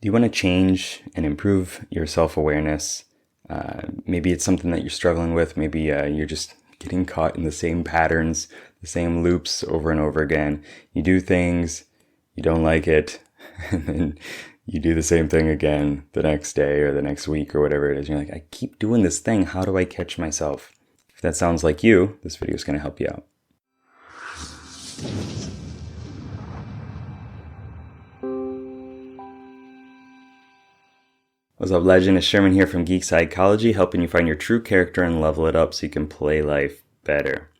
Do you want to change and improve your self-awareness? Maybe it's something that you're struggling with. Maybe you're just getting caught in the same patterns, the same loops over and over again. You do things, you don't like it, and then you do the same thing again the next day or the next week or whatever it is. You're like, I keep doing this thing. How do I catch myself? If that sounds like you, this video is going to help you out. What's up, legend? It's Sherman here from Geek Psychology, helping you find your true character and level it up so you can play life better.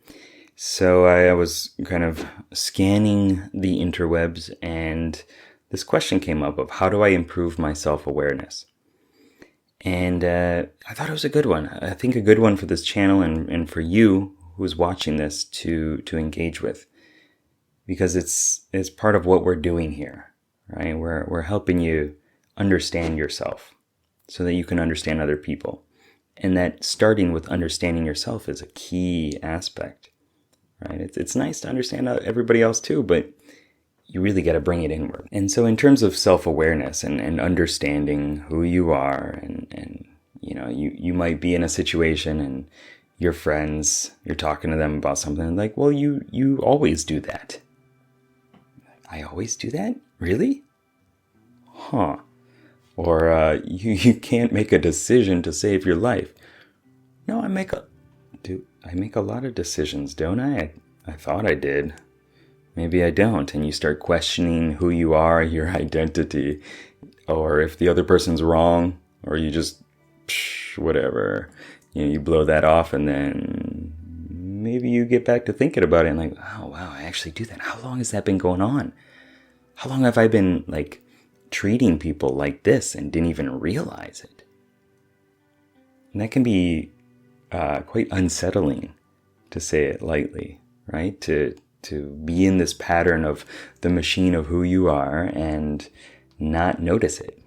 So I was kind of scanning the interwebs and this question came up of how do I improve my self-awareness? And I thought it was a good one. I think a good one for this channel and for you who's watching this to engage with. Because it's part of what we're doing here, right? We're helping you understand yourself so that you can understand other people. And that starting with understanding yourself is a key aspect, right? It's nice to understand everybody else too, but you really got to bring it inward. And so in terms of self-awareness and understanding who you are and you know, you might be in a situation and your friends, you're talking to them about something like, well, you always do that. I always do that? Really? Huh. Or you can't make a decision to save your life. No, I make a lot of decisions, don't I? I thought I did. Maybe I don't. And you start questioning who you are, your identity, or if the other person's wrong, or you just, whatever. You know, you blow that off and then maybe you get back to thinking about it and like, oh, wow, I actually do that. How long has that been going on? How long have I been, like, treating people like this and didn't even realize it? And that can be quite unsettling, to say it lightly, right? To be in this pattern of the machine of who you are and not notice it.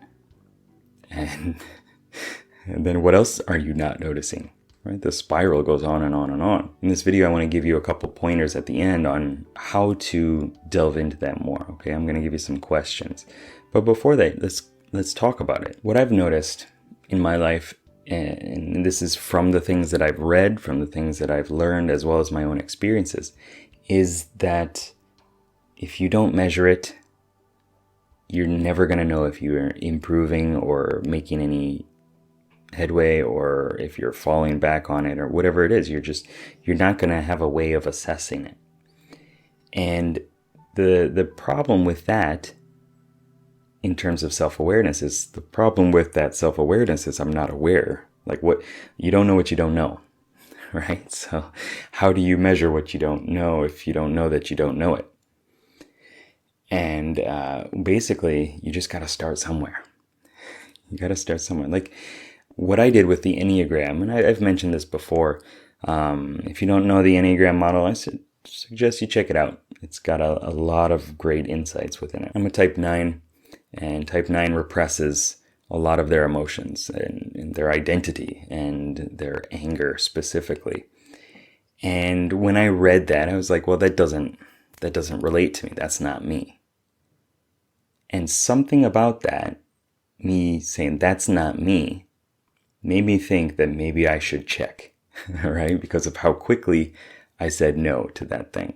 And then what else are you not noticing? Right? The spiral goes on and on and on. In this video, I want to give you a couple pointers at the end on how to delve into that more. Okay, I'm going to give you some questions. But before that, let's talk about it. What I've noticed in my life, and this is from the things that I've read, from the things that I've learned, as well as my own experiences, is that if you don't measure it, you're never going to know if you're improving or making any headway, or if you're falling back on it, or whatever it is. You're not going to have a way of assessing it. And the problem with that, in terms of self-awareness, is the problem with that self-awareness is I'm not aware. Like, what you don't know what you don't know, right? So how do you measure what you don't know if you don't know that you don't know it? And basically, you just got to start somewhere. You got to start somewhere. Like what I did with the Enneagram, and I've mentioned this before. If you don't know the Enneagram model, I suggest you check it out. It's got a lot of great insights within it. I'm a type 9, and type 9 represses a lot of their emotions and their identity and their anger specifically. And when I read that, I was like, well, that doesn't relate to me. That's not me. And something about that, me saying that's not me, made me think that maybe I should check, right? Because of how quickly I said no to that thing.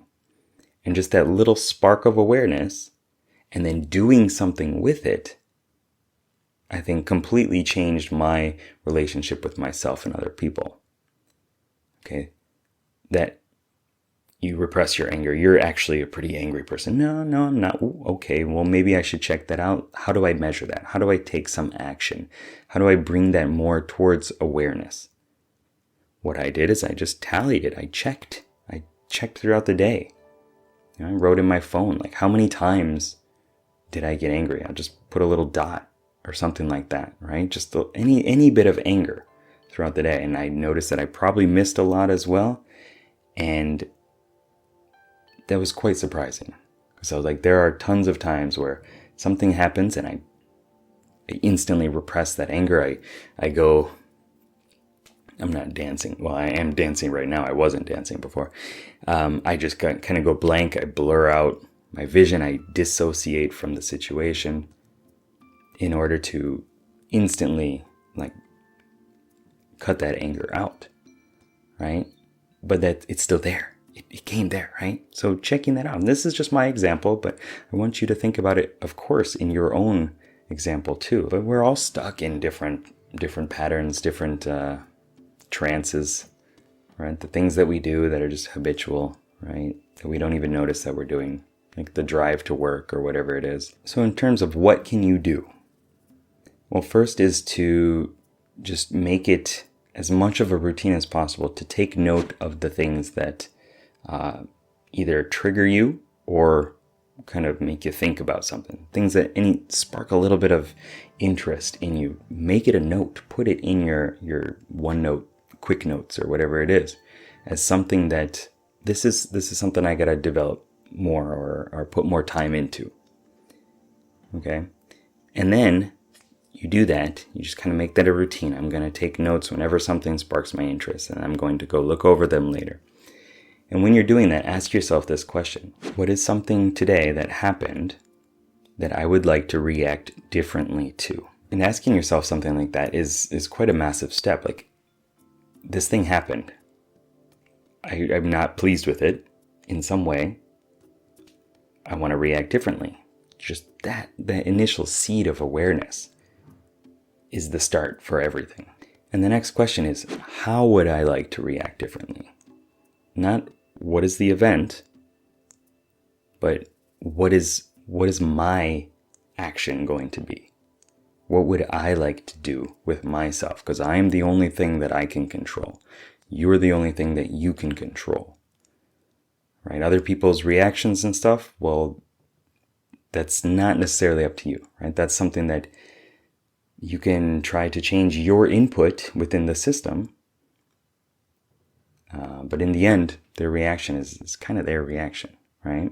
And just that little spark of awareness and then doing something with it, I think completely changed my relationship with myself and other people. Okay? That you repress your anger. You're actually a pretty angry person. No, I'm not. Ooh, okay, well, maybe I should check that out. How do I measure that? How do I take some action? How do I bring that more towards awareness? What I did is I just tallied it. I checked throughout the day. You know, I wrote in my phone, like, how many times did I get angry? I'll just put a little dot or something like that, right? Just any bit of anger throughout the day. And I noticed that I probably missed a lot as well. And that was quite surprising. So I was like, there are tons of times where something happens and I instantly repress that anger. I go, I'm not dancing. Well, I am dancing right now. I wasn't dancing before. I just kind of go blank. I blur out my vision. I dissociate from the situation. in order to instantly like cut that anger out, right? But that it's still there. It came there, right? So checking that out. And this is just my example, but I want you to think about it, of course, in your own example too. But we're all stuck in different patterns, different trances, right? The things that we do that are just habitual, right? That we don't even notice that we're doing, like the drive to work or whatever it is. So in terms of what can you do? Well, first is to just make it as much of a routine as possible to take note of the things that either trigger you or kind of make you think about something. Things that spark a little bit of interest in you. Make it a note. Put it in your OneNote, quick notes or whatever it is, as something that this is something I gotta develop more or put more time into. Okay? And then you do that, you just kind of make that a routine. I'm going to take notes whenever something sparks my interest, and I'm going to go look over them later. And when you're doing that, ask yourself this question. What is something today that happened that I would like to react differently to? And asking yourself something like that is quite a massive step. Like, this thing happened. I'm not pleased with it in some way. I want to react differently. Just that initial seed of awareness is the start for everything. And the next question is, how would I like to react differently? Not what is the event, but what is my action going to be? What would I like to do with myself? Because I am the only thing that I can control. You're the only thing that you can control. Right? Other people's reactions and stuff, well, that's not necessarily up to you, right? That's something that you can try to change your input within the system. But in the end, their reaction is kind of their reaction, right?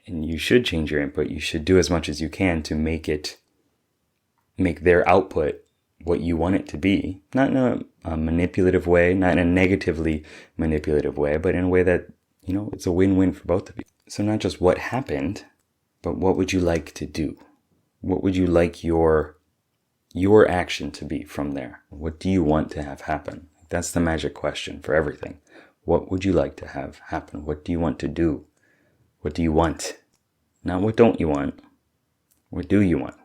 And you should change your input. You should do as much as you can to make their output what you want it to be. Not in a manipulative way, not in a negatively manipulative way, but in a way that, it's a win-win for both of you. So not just what happened, but what would you like to do? What would you like your action to be from there? What do you want to have happen? That's the magic question for everything. What would you like to have happen? What do you want to do? What do you want? Not what don't you want. What do you want?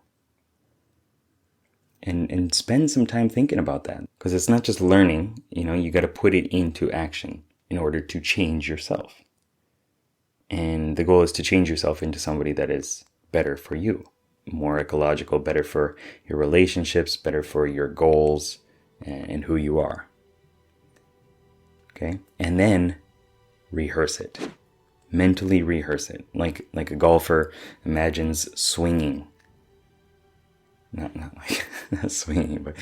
And spend some time thinking about that. Because it's not just learning, you got to put it into action in order to change yourself. And the goal is to change yourself into somebody that is better for you, more ecological, better for your relationships, better for your goals and who you are. Okay? And then rehearse it. Mentally rehearse it. Like a golfer imagines swinging. Not like not swinging, but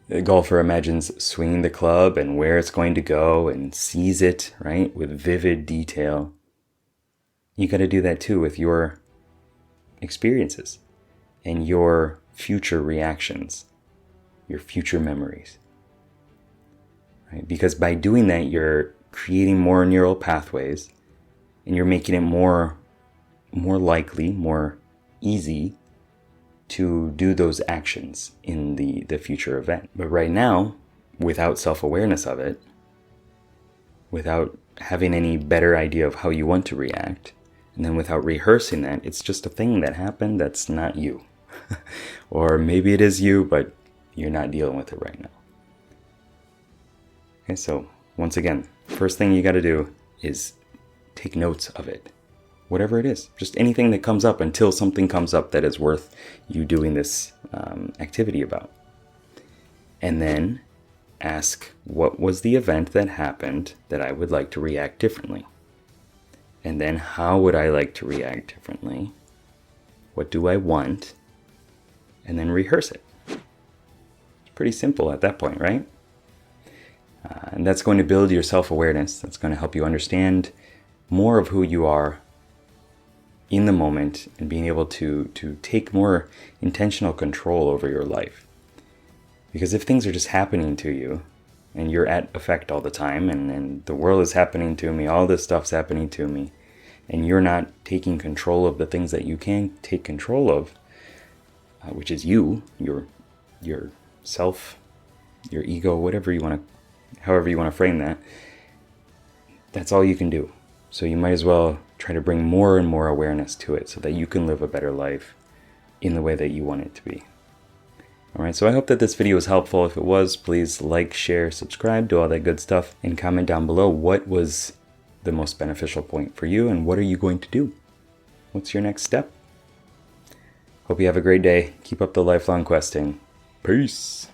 a golfer imagines swinging the club and where it's going to go and sees it, right, with vivid detail. You got to do that too with your experiences and your future reactions, your future memories. Right? Because by doing that, you're creating more neural pathways and you're making it more likely, more easy to do those actions in the future event. But right now, without self-awareness of it, without having any better idea of how you want to react, and then without rehearsing that, it's just a thing that happened that's not you. Or maybe it is you, but you're not dealing with it right now. Okay, so once again, first thing you got to do is take notes of it. Whatever it is, just anything that comes up until something comes up that is worth you doing this activity about. And then ask, what was the event that happened that I would like to react differently? And then how would I like to react differently? What do I want? And then rehearse it. It's pretty simple at that point, right? And that's going to build your self-awareness. That's going to help you understand more of who you are in the moment and being able to take more intentional control over your life. Because if things are just happening to you and you're at effect all the time and the world is happening to me, all this stuff's happening to me, and you're not taking control of the things that you can take control of, which is you, your self, your ego, whatever you want to, however you want to frame that, that's all you can do. So you might as well try to bring more and more awareness to it so that you can live a better life in the way that you want it to be. All right, so I hope that this video was helpful. If it was, please like, share, subscribe, do all that good stuff, and comment down below what was the most beneficial point for you and what are you going to do? What's your next step? Hope you have a great day. Keep up the lifelong questing. Peace.